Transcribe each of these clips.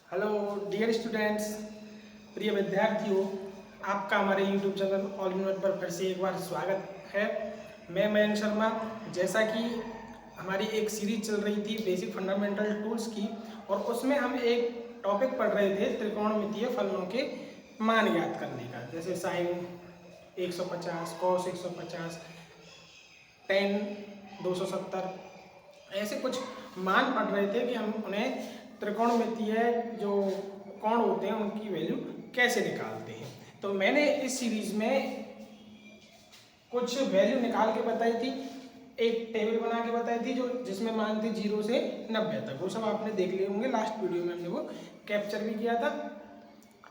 Hello dear students, प्रिय विद्यार्थियों, आपका हमारे YouTube channel all in one पर फिर से एक बार स्वागत है। मैं मयंक शर्मा। जैसा कि हमारी एक सीरीज चल रही थी बेसिक फंडामेंटल टूल्स की, और उसमें हम एक टॉपिक पढ़ रहे थे त्रिकोणमितीय फलनों के मान ज्ञात करने का, जैसे साइन 150, कॉस 150, टेन 270, ऐसे कुछ मान पढ़ रहे थे कि हम उन्हें त्रिकोणमितीय जो कोण होते हैं उनकी वैल्यू कैसे निकालते हैं। तो मैंने इस सीरीज में कुछ वैल्यू निकाल के बताई थी, एक टेबल बना के बताई थी जो जिसमें मान थे 0 से 90 तक। वो सब आपने देख लिए होंगे, लास्ट वीडियो में हमने वो कैप्चर भी किया था।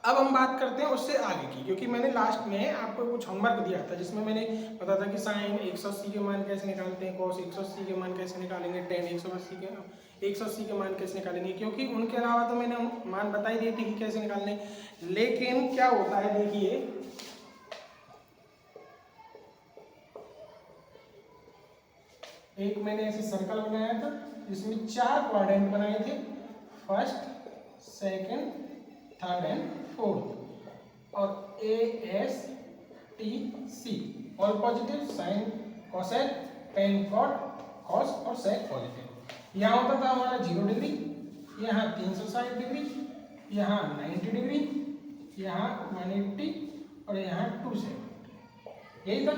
अब हम बात करते हैं उससे आगे की, क्योंकि मैंने लास्ट में आपको कुछ होमवर्क दिया था जिसमें मैंने बताया था कि साइन 180 के मान कैसे निकालते हैं, कॉस 180 के मान कैसे निकालेंगे, टेन 180 के मान कैसे निकालेंगे, क्योंकि उनके अलावा तो मैंने मान बता ही दिए थे कि कैसे निकालने। लेकिन क्या होता है, देखिए एक मैंने ऐसे सर्कल बनाया था जिसमें 4 क्वाड्रेंट बनाए थे, first, second, third and fourth, और A S T C all positive, sine cosec tan cot cos और सेक पॉजिटिव। यहाँ होता था हमारा 0 डिग्री, यहाँ 360 डिग्री, यहाँ 90 डिग्री, यहाँ 180 और यहाँ 270, यही था।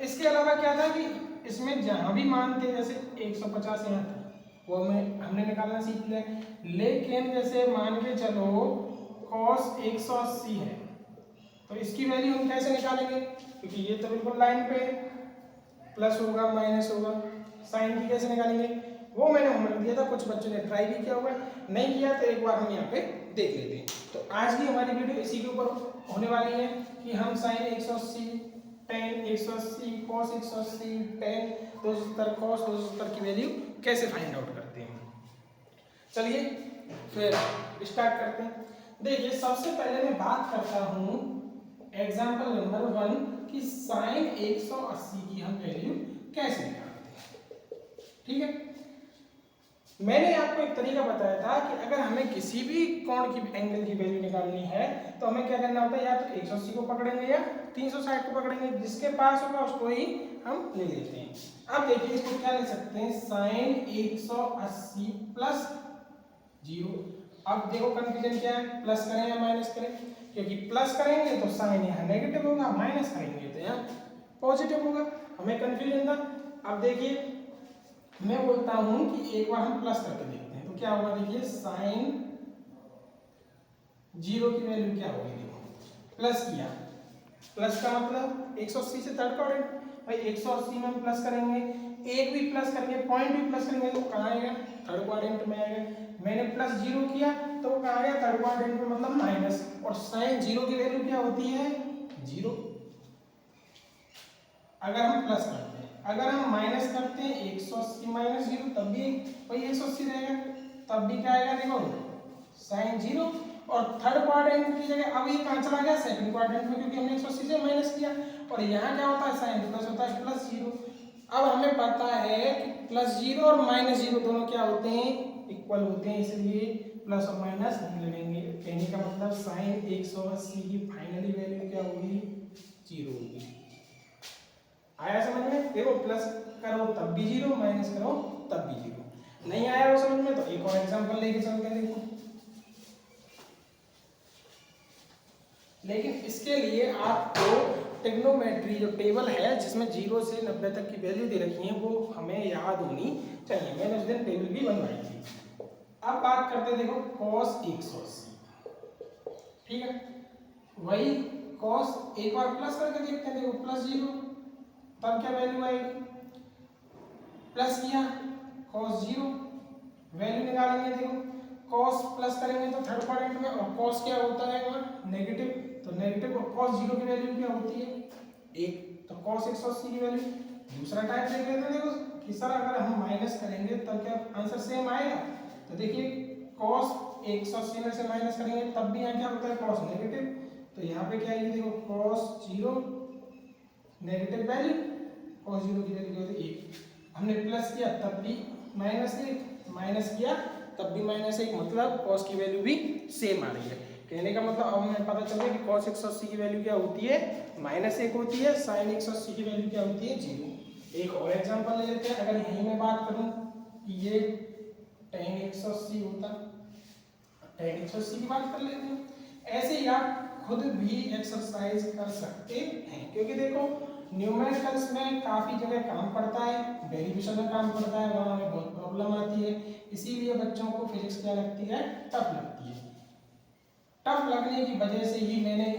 इसके अलावा क्या था कि इसमें जहाँ भी मान थे, जैसे 150 यहाँ था वो हमने निकालना सीख लिया। लेकिन जैसे मान के चलो cos 180 है, तो इसकी वैल्यू हम कैसे निकालेंगे, क्योंकि ये तो बिल्कुल लाइन पे प्लस होगा माइनस होगा। साइन की कैसे निकालेंगे, वो मैंने होमवर्क दिया था, कुछ बच्चों ने ट्राई भी किया हुआ है, नहीं किया तो एक बार हम यहाँ पे देख लेते हैं। तो आज की हमारी वीडियो इसी के ऊपर होने वाली है कि हम sine 180, tan 180, cos 180, tan 270, cos 270 की वैल्यू कैसे फाइंड आउट करते हैं। चलिए फिर स्टार्ट करते हैं। देखिए सबसे पहले मैं बात करता हूँ एग्जाम्पल नंबर 1 कि साइन 180 की हम वैल्यू कैसे निकालते हैं। ठीक है, मैंने आपको एक तरीका बताया था कि अगर हमें किसी भी कोण की एंगल की वैल्यू निकालनी है तो हमें क्या करना होता है, या तो 180 को पकड़ेंगे या 360 को पकड़ेंगे, जिसके पास होगा उसको ही हम ले लेते हैं। अब देखिए इसको क्या ले सकते हैं, साइन 180 प्लस 0। अब देखो कंफ्यूजन क्या है, प्लस करें या माइनस करें, क्योंकि प्लस करेंगे तो साइन यहाँ नेगेटिव होगा, माइनस करेंगे तो यहाँ पॉजिटिव होगा, हमें कंफ्यूजन था। अब देखिए मैं बोलता हूं कि एक बार हम प्लस करके देखते हैं तो क्या होगा, देखिए साइन 0 की वैल्यू क्या होगी, देखो प्लस किया, प्लस का मतलब 180 से थर्ड क्वाड्रेंट, भाई 180 में हम प्लस करेंगे, एक भी प्लस करेंगे, पॉइंट भी प्लस करेंगे तो कहाँ आएगा, थर्ड क्वाड्रेंट में आएगा। मैंने प्लस 0 किया तो वो कहाँ गया, थर्ड क्वाड्रेंट में, मतलब माइनस। और साइन 0 की वैल्यू क्या होती है, 0 अगर हम प्लस करते हैं। अगर हम माइनस करते हैं 180 माइनस 0 तब भी वही 180 रहेगा, तब भी क्या आएगा, देखो साइन 0। और थर्ड क्वाड्रेंट की जगह अब ये कहाँ चला गया, सेकंड क्वाड्रेंट में, क्योंकि हमने 180 से माइनस किया। और यहाँ क्या होता है, साइन प्लस होता है, प्लस 0। अब हमें पता है कि प्लस 0 और माइनस 0 दोनों क्या होते हैं, इक्वल होते हैं, इसलिए प्लस और माइनस नहीं लगेंगे। कहने का मतलब साइन 180 की फाइनली वैल्यू क्या होगी, 0 होगी। आया समझ में, देखो प्लस करो तब भी 0, माइनस करो तब भी 0। नहीं आया वो समझ में तो एक और एग्जांपल लेके चलते हैं, देखो। लेकिन इसके लिए आपको ट्रिग्नोमेट्री जो टेबल है जिसमें 0 से 90 तक की वैल्यू दे रखी है वो हमें याद होनी चाहिए। मैंने उस दिन टेबल भी बनवाई थी। अब बात करते हैं, देखो cos 180, ठीक है, वही cos एक बार प्लस करके देखते हैं, देखो प्लस 0 तब क्या वैल्यू आएगी, प्लस किया cos 0 वैल्यू निकालेंगे, देखो cos प्लस करेंगे तो थर्ड क्वाड्रेंट में, और cos क्या होता है वहाँ नेगेटिव, तो नेगेटिव और cos 0 की वैल्यू क्या होती है 1, तो cos 180 की वैल्यू। दूसरा टाइप देख लेते हैं, देखो कि सर अगर हम माइनस करेंगे तब क्या आंसर सेम आएगा, तो देखिए cos 180 में से माइनस करेंगे तब भी यहाँ क्या होता है, cos नेगेटिव, तो यहाँ पे क्या आएगी, देखो cos 0 नेगेटिव वैल्यू, cos 0 की वैल्यू क्या होती है 1। हमने प्लस किया तब भी -1, माइनस किया तब भी -1, मतलब कॉस की वैल्यू भी सेम आ रही है। कहने का मतलब अब हमें पता चल गया कि कॉस 180 की वैल्यू क्या होती है, -1 होती है, साइन 180 की वैल्यू क्या होती है, 0। एक और एग्जांपल ले लेते हैं। अगर यहीं मैं बात करूं कि ये tan 180 होता, tan 180 की बात कर लेते हैं। ऐसे ही आप खुद भी एक्सरसाइज कर सकते हैं, क्योंकि देखो न्यूमेरिकल्स में काफ़ी जगह काम पड़ता है, डेरिवेशन में काम पड़ता है, वहाँ हमें बहुत प्रॉब्लम आती है। इसीलिए बच्चों को फिजिक्स क्या लगती है, टफ लगती है। टफ लगने की वजह से ही मैंने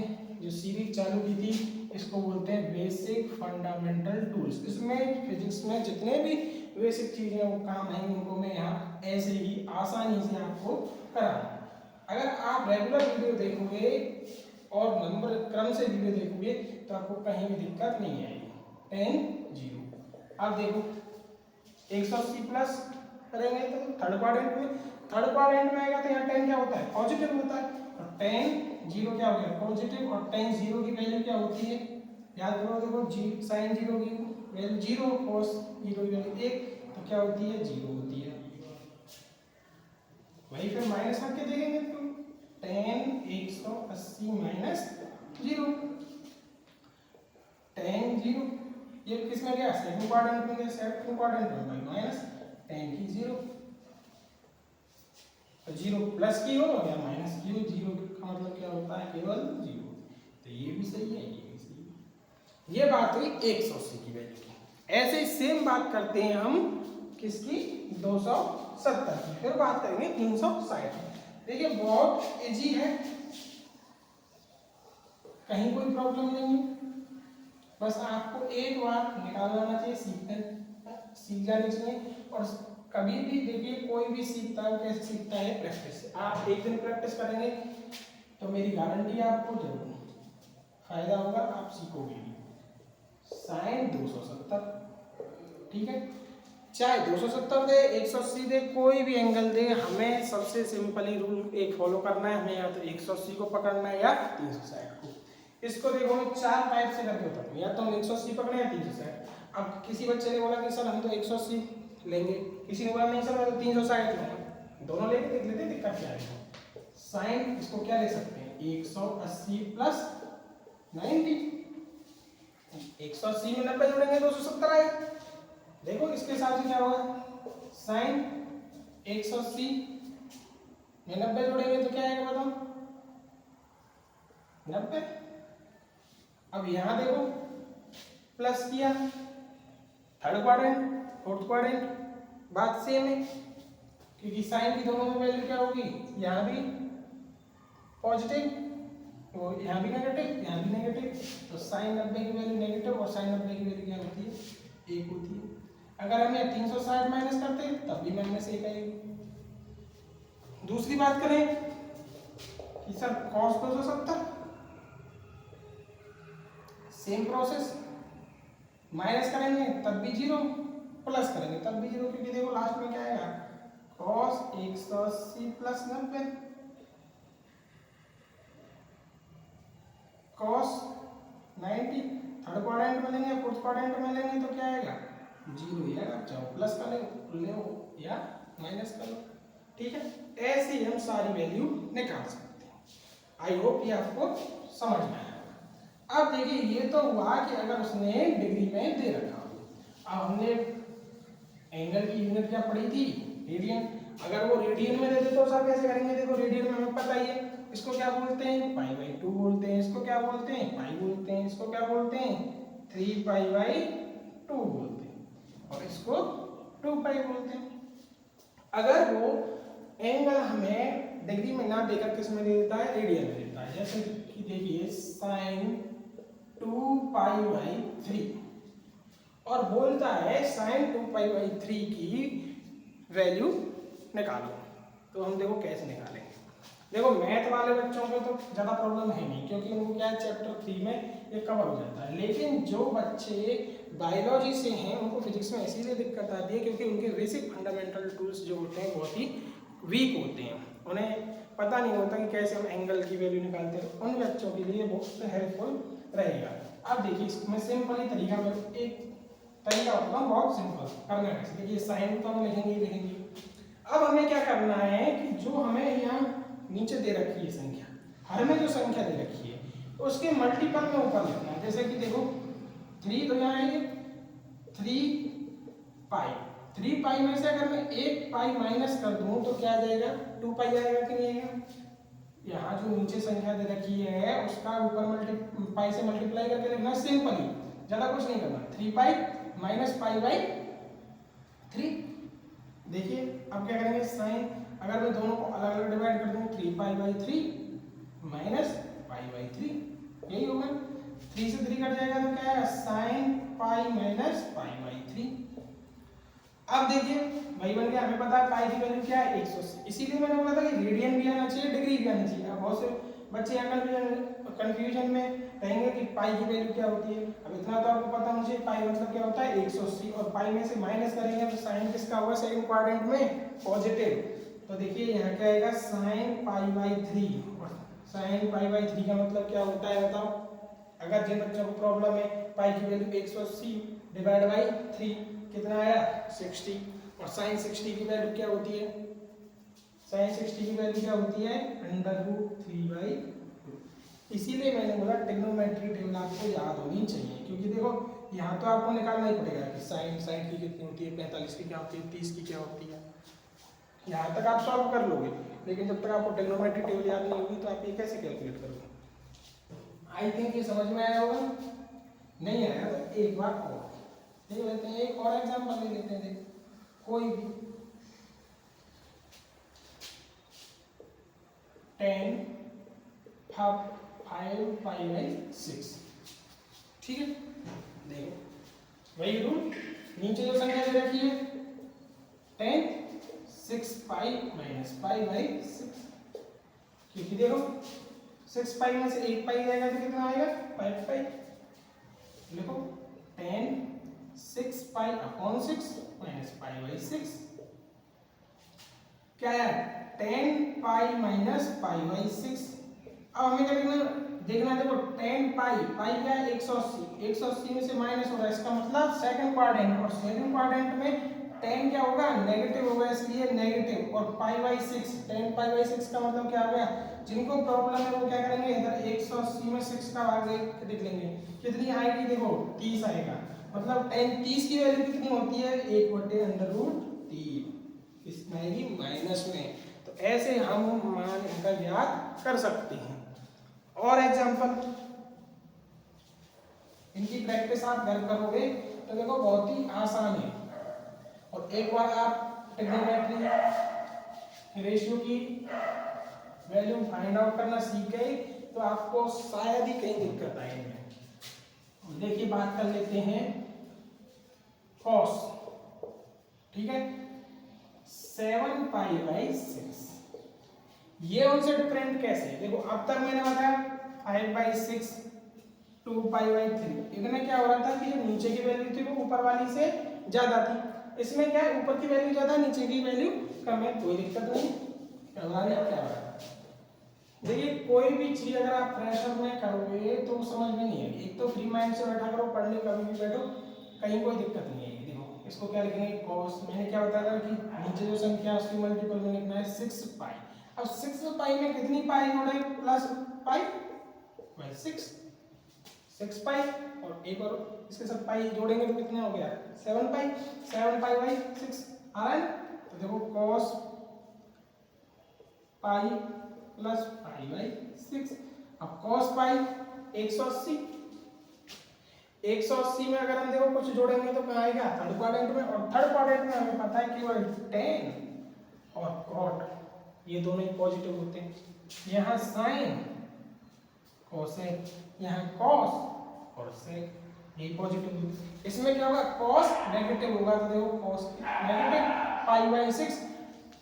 जो सीरीज चालू की थी, इसको बोलते हैं बेसिक फंडामेंटल टूल्स। इसमें फिजिक्स में जितने भी बेसिक चीज़ें वो काम हैं, उनको मैं यहाँ ऐसे ही आसानी से आपको कराऊँ। अगर आप रेगुलर वीडियो देखोगे और नंबर क्रम से वीडियो देखोगे तो आपको कहीं भी दिक्कत नहीं आएगी। tan 0 आप देखो 180 प्लस करेंगे तो थर्ड क्वाड्रेंट में आएगा, तो यहाँ tan क्या होता है, पॉजिटिव होता है, और tan 0 क्या हो गया, पॉजिटिव। और tan 0 की वैल्यू क्या होती है, याद करो, देखो साइन 0 की वैल्यू 0, cos 0 की वैल्यू 1, तो क्या होती है, 0 होती है। वही फिर माइनस करके देखेंगे तो tan 180 माइनस 0, tan 0 ये किस में गया, सेकंड क्वाड्रेंट में गया, सेकंड क्वाड्रेंट में भाई माइनस tan की 0, तो 0 प्लस की हो या माइनस की हो, 0 का मतलब क्या होता है, केवल 0। तो ये भी सही है, ये भी सही है। ये बात हुई 180 की वैल्यू की। ऐसे ही सेम बात करते हैं हम किसकी, 270 की। फिर बात करेंगे 360 की। देखिए बहुत इजी है, कहीं कोई प्रॉब्लम नहीं है, बस आपको एक बार निकालना आना चाहिए, सीख जानी चाहिए। और कभी भी देखिए कोई भी सीखता है वो कैसे सीखता है, प्रैक्टिस से। आप एक दिन प्रैक्टिस करेंगे तो मेरी गारंटी है आपको जरूर फायदा होगा, आप सीखोगे भी। साइन 270, ठीक है, चाहे 270 दे, 180 दे, कोई भी एंगल दे, हमें सबसे सिंपल ही रूल एक फॉलो करना है। हमें या तो 180 को पकड़ना है या 360 को। इसको देखो मैं 4 टाइप से करके बताऊँ, या तो हम 180 पकड़े या 360। अब किसी बच्चे ने बोला कि सर हम तो 180 लेंगे, किसी ने बोला नहीं सर मैं तो 360 लूँगा, दोनों लेके देख लेते हैं दिक्कत क्या है। साइन इसको क्या ले सकते हैं, 180 प्लस 90, 180 में 90 जोड़ेंगे 270 आएगा। देखो इसके हिसाब से क्या होगा, साइन 180 में 90 जोड़ेंगे तो क्या आएगा बताओ, 90। अब यहां देखो प्लस किया, थर्ड क्वाड्रेंट फोर्थ क्वाड्रेंट, बात सेम है, क्योंकि साइन की दोनों में वैल्यू क्या होगी, यहाँ भी पॉजिटिव, तो यहाँ भी नेगेटिव, यहाँ भी नेगेटिव, तो साइन 90 की वैल्यू नेगेटिव और साइन 90 की वैल्यू क्या होती है, 1 होती है। अगर हम 360 माइनस करते तब भी -1 आएगी। दूसरी बात करें कि sir cos 270, same process, minus करेंगे तब भी 0, प्लस करेंगे तब भी 0, क्योंकि देखो लास्ट में क्या आएगा, cos 180 plus 90, cos 90, third quadrant में लेंगे, फोर्थ क्वाड्रेंट में लेंगे तो क्या आएगा, 0 ही आएगा। चाहो प्लस कर लो या माइनस कर लो, ठीक है। ऐसे ही हम सारी वैल्यू निकाल सकते हैं। आई होप ये आपको समझ में आया। अब देखिए ये तो हुआ कि अगर उसने डिग्री में दे रखा हो। अब हमने एंगल की यूनिट क्या पढ़ी थी, रेडियन। अगर वो रेडियन में दे दे तो सर कैसे करेंगे, देखो रेडियन में हमें पता ही है, इसको क्या बोलते हैं, π/2 बोलते हैं, इसको क्या बोलते हैं, पाई बोलते हैं, इसको क्या बोलते हैं, 3π/2 बोलते हैं, और इसको 2π बोलते हैं। अगर वो एंगल हमें डिग्री में ना देकर किस में दे देता है, रेडियन में देता है, जैसे कि देखिए sin 2π/3 और बोलता है sin 2π/3 की वैल्यू निकालो, तो हम देखो कैसे निकालेंगे। देखो मैथ वाले बच्चों को तो ज़्यादा प्रॉब्लम है नहीं, क्योंकि उनको क्या है चैप्टर 3 में ये कवर हो जाता है। लेकिन जो बच्चे बायोलॉजी से हैं उनको फिजिक्स में इसीलिए दिक्कत आती है क्योंकि उनके बेसिक फंडामेंटल टूल्स जो होते हैं बहुत ही वीक होते हैं, उन्हें पता नहीं होता कि कैसे हम एंगल की वैल्यू निकालते हैं। उन बच्चों के लिए बहुत हेल्पफुल रहेगा। अब देखिए इसमें सिंपल ही तरीका में एक तरीका होता है बहुत सिंपल करना है। देखिए साइन तो हम लिखेंगे ही लिखेंगे। अब हमें क्या करना है कि जो हमें यहाँ नीचे दे रखी है संख्या, हर में जो संख्या दे रखी है उसके मल्टीपल में ऊपर लिखना है। जैसे कि देखो 3 तो यहाँ आएंगे 3 पाई, 3 पाई में से अगर मैं 1 पाई माइनस कर दूं तो क्या आ जाएगा, 2 पाई आएगा कि नहीं आएगा। यहाँ जो नीचे संख्या दे रखी है उसका ऊपर पाई से मल्टीप्लाई करके लिखना, सिंपल ही, ज्यादा कुछ नहीं करना। 3 पाई माइनस पाई बाई 3। देखिए अब क्या करेंगे, साइन अगर मैं दोनों को अलग अलग डिवाइड कर दूं, 3 pi by 3 minus pi by 3, यही होगा। 3 से 3 कट जाएगा तो क्या है, sine pi minus pi by 3। अब देखिए वही बन गया, हमें पता है पाई की वैल्यू क्या है 180, इसीलिए मैंने बोला था कि रेडियन भी आना चाहिए, डिग्री भी आनी चाहिए। अब बहुत से बच्चे यहाँ कंफ्यूजन में रहेंगे कि पाई की वैल्यू क्या होती है। अब इतना तो आपको पता मुझे, पाई मतलब क्या होता है 180, और पाई में से माइनस करेंगे तो साइन किसका होगा सेकंड क्वाड्रेंट में, पॉजिटिव। तो देखिए यहाँ क्या आएगा, साइन पाई बाई 3, और साइन पाई बाई 3 का मतलब क्या होता है बताओ। अगर जिन बच्चों को प्रॉब्लम है, पाई की वैल्यू 180 डिवाइड बाई 3 कितना आया 60, और साइन 60 की वैल्यू क्या होती है, साइन 60 की वैल्यू क्या होती है √3/2। इसीलिए मैंने बोला ट्रिग्नोमेट्री टेबल आपको याद होनी चाहिए, क्योंकि देखो यहाँ तो आपको निकालना ही पड़ेगा कि साइन साइन की कितनी होती है, 45 की क्या होती है, 30 की क्या होती है। यहाँ तक आप सॉल्व कर लोगे, लेकिन जब तक आपको ट्रिग्नोमेट्री टेबल याद नहीं होगी तो आप ये कैसे कैलकुलेट करोगे। आई थिंक ये समझ में आया होगा, नहीं आया तो एक बार और देख लेते हैं, एक और एग्जाम्पल ले लेते हैं। देख कोई भी 10 5 पाई बाई 6, ठीक है। देखो वही रूल, नीचे जो संख्या दे रखी है 10 6 पाई माइनस पाई बाई 6, क्योंकि देखो 6 पाई में से 1 पाई जाएगा तो कितना आएगा 5 पाई। देखो 10 6 pi upon 6 minus pi by 6 क्या है 10 पाई माइनस पाई बाई 6। अब हमें क्या देखना, देखो 10 पाई, पाई क्या है 180, 180 में से माइनस हो रहा है, इसका मतलब सेकंड क्वाड्रेंट, और सेकंड क्वाड्रेंट में 10 क्या होगा नेगेटिव होगा, इसलिए नेगेटिव। और पाई बाई 6, 10 पाई बाई 6 का मतलब क्या हो गया, जिनको प्रॉब्लम है वो क्या करेंगे, इधर 180 में 6 का भाग देख लेंगे, कितनी आएगी देखो 30 आएगा। मतलब 10 30 की वैल्यू कितनी होती है 1/√3, इसमें आएगी माइनस में। तो ऐसे हम मान इनका याद कर सकते हैं। और एग्जांपल, इनकी प्रैक्टिस आप घर करोगे तो देखो बहुत ही आसान है। और एक बार आप ट्रिग्नोमेट्री रेशियो की वैल्यू फाइंड आउट करना सीख गए तो आपको शायद ही कहीं दिक्कत आएगी। देखिए बात कर लेते हैं कॉस, ठीक है 7 पाई बाई 6, ये उनसे डिफरेंट कैसे है। देखो अब तक मैंने बताया 5 बाई 6 2 पाई बाई 3, इनमें क्या हो रहा था कि जो नीचे की वैल्यू थी वो ऊपर वाली से ज्यादा थी, इसमें क्या है ऊपर की वैल्यू ज्यादा नीचे की वैल्यू कम है, कोई दिक्कत नहीं। क्या हो रहा है, देखिए कोई भी चीज अगर आप प्रेशर में करोगे तो समझ में नहीं आएगी। एक तो फ्री माइंड से बैठा करो, पढ़ने कभी भी बैठो, कहीं कोई दिक्कत नहीं आएगी। देखो इसको क्या लिखेंगे कॉस, मैंने क्या बताया कि नीचे जो संख्या है उसकी मल्टीपल में लिखना है 6 पाई। अब 6 पाई में कितनी पाई जोड़े प्लस पाई बाई 6 पाई, और एक और इसके साथ पाई जोड़ेंगे तो कितना हो गया 7 पाई, 7 पाई बाई 6 आ रहा है। तो देखो cos pi plus pi by 6। अब कॉस पाई 180, 180 में अगर हम देखो कुछ जोड़ेंगे तो कहाँ आएगा थर्ड क्वाड्रेंट में, और थर्ड क्वाड्रेंट में हमें पता है केवल 10 और कॉट ये दोनों ही पॉजिटिव होते हैं। यहाँ साइन कोसेक, यहाँ कॉस और सेक, ये पॉजिटिव। इसमें क्या होगा कॉस नेगेटिव होगा, तो देखो कॉस नेगेटिव पाई बाई 6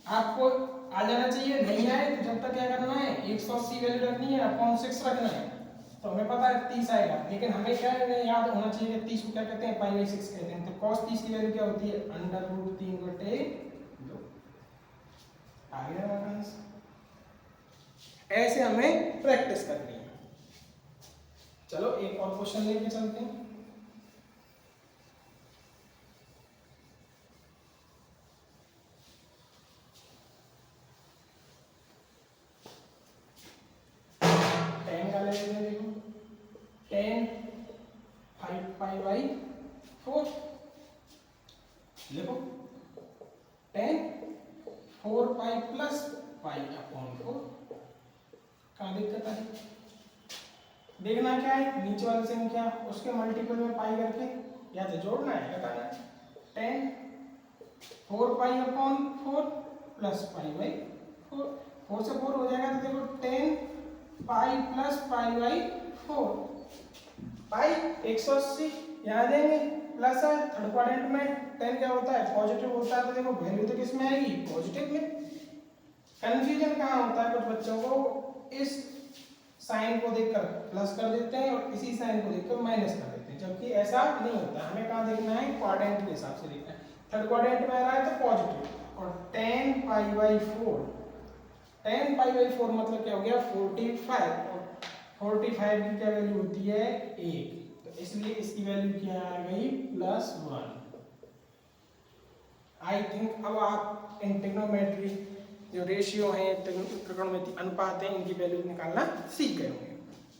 आपको आ जाना चाहिए, नहीं आए तो जब तक क्या करना है 180 वैल्यू रखनी है अपॉन 6 रखना है, तो हमें पता है 30 आएगा। लेकिन हमें क्या याद होना चाहिए 30 को क्या कहते हैं पाई बाई 6 कहते हैं। तो cos 30 की वैल्यू क्या होती है √3/2। आ गया हमारा, ऐसे हमें प्रैक्टिस करनी है। चलो एक और क्वेश्चन लेके चलते हैं। देते हैं देखो, tan 5π/4 देखो tan 4π + π/4। कहाँ दिक्कत है? देखना क्या है, नीचे वाली संख्या उसके मल्टीपल में पाई करके या तो जोड़ना है, घटाना है। tan 4π/4 + π/4, 4 से 4 हो जाएगा तो देखो tan पाई + π/4, पाई 180 यहाँ देंगे, प्लस है थर्ड क्वाड्रेंट में tan क्या होता है, पॉजिटिव होता है, तो देखो वैल्यू तो किस में आएगी, पॉजिटिव में। कंफ्यूजन कहाँ होता है, कुछ बच्चों को इस साइन को देखकर प्लस कर देते हैं और इसी साइन को देखकर माइनस कर देते हैं, जबकि ऐसा नहीं होता। हमें कहाँ देखना है, क्वाड्रेंट के हिसाब से देखना है। थर्ड क्वाड्रेंट में आ रहा है तो पॉजिटिव, और tan π/4, tan π/4 मतलब क्या हो गया, 45, और 45 की क्या वैल्यू होती है, 1, तो इसलिए इसकी वैल्यू क्या आ गई, +1। आई थिंक अब आप इन ट्रिग्नोमेट्री जो रेशियो है, त्रिकोणमिति अनुपात है, इनकी वैल्यू निकालना सीख गए होंगे।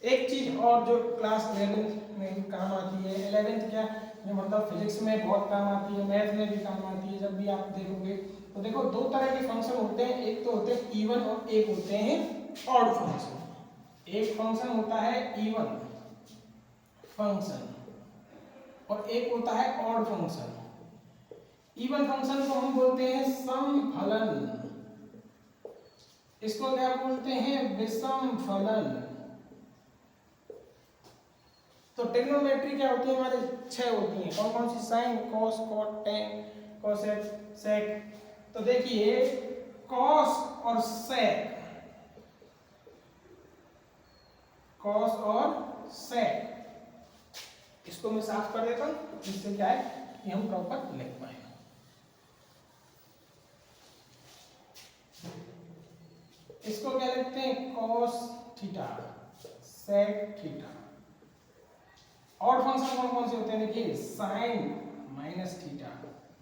एक चीज और जो क्लास 11 में काम आती है, 11th क्या जो मतलब फिजिक्स में बहुत काम आती है, मैथ में भी काम आती है, जब भी आप देखोगे तो देखो दो तरह के फंक्शन होते हैं, एक तो होते हैं इवन और एक होते हैं ऑड फंक्शन। एक फंक्शन होता है इवन फंक्शन और एक होता है ऑड फंक्शन। इवन फंक्शन को हम बोलते हैं समफलन, इसको क्या बोलते हैं, विषम फलन। तो ट्रिग्नोमेट्री क्या होती है, हमारे 6 होती हैं, कौन कौन सी, sine, cos, cot, tan, cosec, sec. तो देखिए कॉस और सेक, कॉस और सेक, इसको मैं साफ कर देता हूं जिससे क्या है कि हम प्रॉपर लिख पाए। इसको क्या लिखते हैं, कॉस थीटा, सेक थीटा। और फंक्शन कौन कौन से होते हैं, देखिए साइन माइनस थीटा,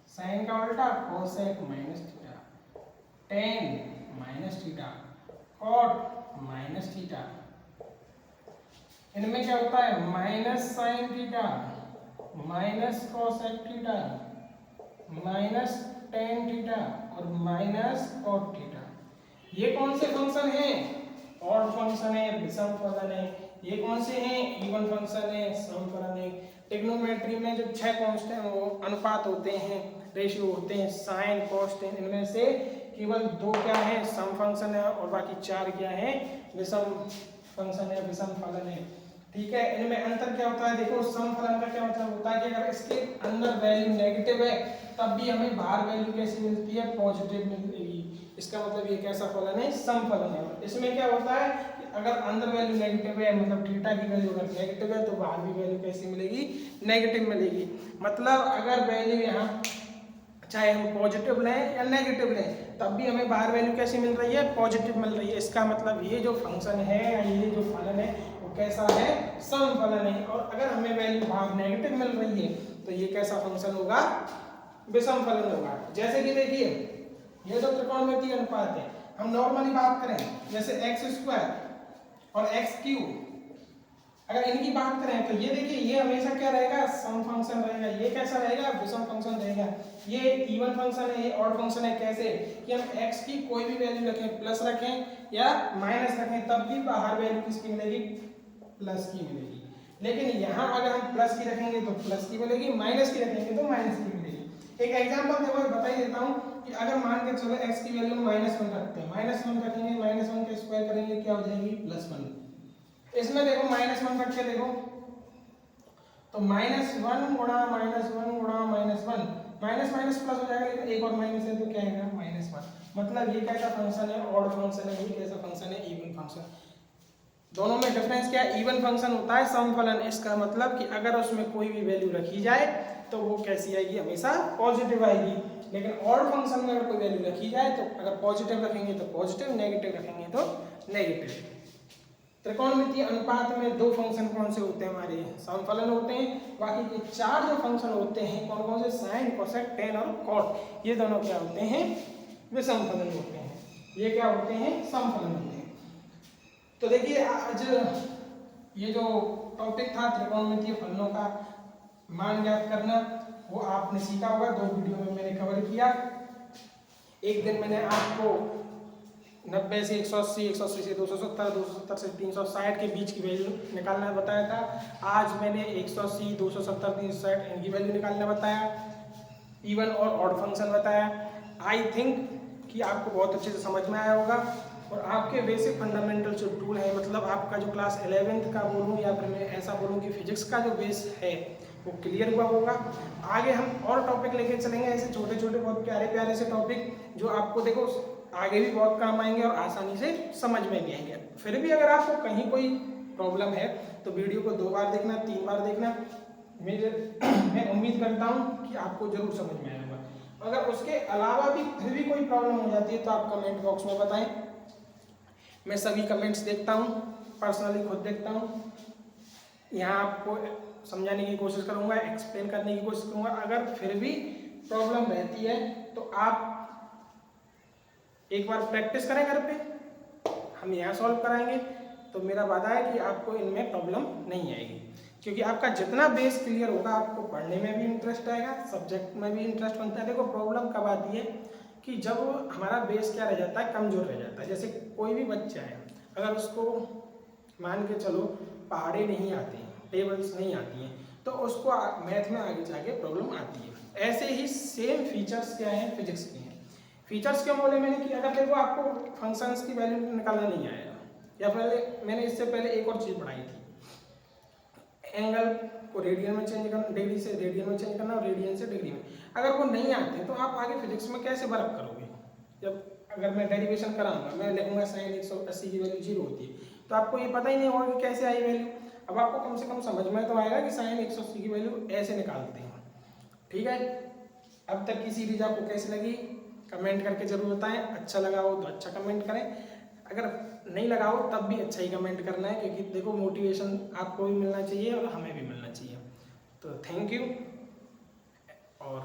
साइन का उल्टा cosec minus theta, tan minus theta, cot minus theta. इनमें क्या होता है, minus sine theta, minus cosec theta, minus tan theta और माइनस कॉट थीटा। ये कौन से फंक्शन हैं, ऑड फंक्शन है, विषम फलन है। ये कौन से हैं, इवन फंक्शन है, समफलन है। ट्रिग्नोमेट्री में जो 6 कांस्टेंट वो अनुपात होते हैं, रेशियो होते हैं, साइन, कॉस, टेन, इनमें से केवल 2 क्या है, सम फंक्शन है और बाकी 4 क्या है, विषम फंक्शन है, विषम फलन है। ठीक है, इनमें अंतर क्या होता है, देखो सम फलन का क्या मतलब होता है कि अगर इसके अंदर वैल्यू नेगेटिव है तब भी हमें बाहर वैल्यू कैसी मिलती है, पॉजिटिव मिलेगी। इसका मतलब ये कैसा फलन है, सम फलन है। इसमें क्या होता है कि अगर अंदर वैल्यू नेगेटिव है, मतलब थीटा की वैल्यू अगर नेगेटिव है तो बाहर भी वैल्यू कैसी मिलेगी, नेगेटिव मिलेगी। मतलब अगर वैल्यू यहाँ चाहे हम पॉजिटिव लें या नेगेटिव लें तब भी हमें बाहर वैल्यू कैसी मिल रही है, पॉजिटिव मिल रही है। इसका मतलब ये जो फंक्शन है, ये जो फलन है वो कैसा है, सम फलन है। और अगर हमें वैल्यू बाहर नेगेटिव मिल रही है तो ये कैसा फंक्शन होगा, विषम फलन होगा। जैसे कि देखिए ये तो त्रिकोणमितीय अनुपात है, हम नॉर्मली बात करें जैसे x² और x³, अगर इनकी बात करें तो ये देखिए ये हमेशा क्या रहेगा, सम फंक्शन रहेगा। ये कैसा रहेगा, विषम फंक्शन रहेगा। ये इवन फंक्शन है, ये ऑड फंक्शन है। कैसे कि हम x की कोई भी वैल्यू रखें, प्लस रखें या माइनस रखें, तब भी बाहर वैल्यू किसकी मिलेगी, प्लस की मिलेगी। लेकिन यहाँ अगर हम प्लस की रखेंगे तो प्लस की मिलेगी, माइनस की रखेंगे तो माइनस की मिलेगी। एक एग्जांपल देखो, बता ही देता हूँ कि अगर मान के चलो x की वैल्यू -1 रखते हैं, -1 रखेंगे, -1 का स्क्वायर करेंगे क्या हो जाएगी, +1। इसमें देखो -1 रख के देखो तो -1 गुणा -1 गुणा -1, माइनस माइनस प्लस हो जाएगा, लेकिन एक और माइनस है तो क्या आएगा, -1। मतलब ये कैसा फंक्शन है, ऑड फंक्शन है, ये कैसा फंक्शन है, इवन फंक्शन। दोनों में डिफरेंस क्या है, इवन फंक्शन होता है समफलन। इसका मतलब कि अगर उसमें कोई भी वैल्यू रखी जाए तो वो कैसी आएगी, हमेशा पॉजिटिव आएगी। लेकिन ऑड फंक्शन में अगर कोई वैल्यू रखी जाए तो अगर पॉजिटिव रखेंगे तो पॉजिटिव, नेगेटिव रखेंगे तो नेगेटिव। त्रिकोणमितीय अनुपात में 2 फंक्शन कौन से होते हैं, हमारे समफलन होते हैं। बाकी के 4 जो फंक्शन होते हैं कौन कौन से, साइन, कोसेक, टेन और कॉट, ये दोनों क्या होते हैं, वे समफलन होते हैं। ये क्या होते हैं, समफलन होते हैं। तो देखिए आज ये जो टॉपिक था त्रिकोणमितीय फलनों का मान ज्ञात करना, वो आपने सीखा होगा। 2 वीडियो में मैंने कवर किया। एक दिन मैंने आपको 90 से 180, 180 से 270, 270 से 360 के बीच की वैल्यू निकालना बताया था। आज मैंने 180, 270, 360 इनकी वैल्यू निकालना बताया, इवन और ऑड फंक्शन बताया। आई थिंक कि आपको बहुत अच्छे से समझ में आया होगा और आपके बेसिक फंडामेंटल जो टूल है, मतलब आपका जो क्लास 11th का बोलूँ या फिर मैं ऐसा बोलूँ कि फिजिक्स का जो बेस है वो क्लियर हुआ होगा। आगे हम और टॉपिक लेके चलेंगे, ऐसे छोटे छोटे बहुत प्यारे प्यारे से टॉपिक जो आपको देखो आगे भी बहुत काम आएंगे और आसानी से समझ में भी आएंगे। फिर भी अगर आपको कहीं कोई प्रॉब्लम है तो वीडियो को 2 बार देखना, 3 बार देखना। मैं उम्मीद करता हूँ कि आपको जरूर समझ में आएगा। अगर उसके अलावा भी फिर भी कोई प्रॉब्लम हो जाती है तो आप कमेंट बॉक्स में बताएं। मैं सभी कमेंट्स देखता हूँ, पर्सनली खुद देखता हूँ। यहाँ आपको समझाने की कोशिश करूँगा, एक्सप्लेन करने की कोशिश करूँगा। अगर फिर भी प्रॉब्लम रहती है तो आप एक बार प्रैक्टिस करें घर पे, हम यहाँ सॉल्व कराएंगे तो मेरा वादा है कि आपको इनमें प्रॉब्लम नहीं आएगी। क्योंकि आपका जितना बेस क्लियर होगा आपको पढ़ने में भी इंटरेस्ट आएगा, सब्जेक्ट में भी इंटरेस्ट बनता है। देखो प्रॉब्लम कब आती है कि जब हमारा बेस क्या रह जाता है, कमज़ोर रह जाता है। जैसे कोई भी बच्चा है, अगर उसको मान के चलो पहाड़े नहीं आते हैं, टेबल्स नहीं आती हैं, तो उसको मैथ में आगे जाके प्रॉब्लम आती है। ऐसे ही सेम फीचर्स क्या हैं फिजिक्स के हैं। फीचर्स क्यों बोले मैंने कि अगर देखो आपको फंक्शंस की वैल्यू निकालना नहीं आएगा, या फिर मैंने इससे पहले एक और चीज़ पढ़ाई थी, एंगल को रेडियन में चेंज करना, डिग्री से रेडियन में चेंज करना और रेडियन से डिग्री में। अगर वो नहीं आते तो आप आगे फिजिक्स में कैसे वर्क करोगे? जब अगर मैं डेरिवेशन कराऊंगा, मैं लिखूंगा साइन 180 की वैल्यू 0 होती है, तो आपको ये पता ही नहीं होगा कि कैसे आई वैल्यू। अब आपको कम से कम समझ में तो आएगा कि साइन 180 की वैल्यू ऐसे निकालते हैं। ठीक है, अब तक की सीरीज आपको कैसी लगी कमेंट करके जरूर बताएं। अच्छा लगा हो तो अच्छा कमेंट करें, अगर नहीं लगा हो तब भी अच्छा ही कमेंट करना है, क्योंकि देखो मोटिवेशन आपको भी मिलना चाहिए और हमें भी मिलना चाहिए। तो थैंक यू और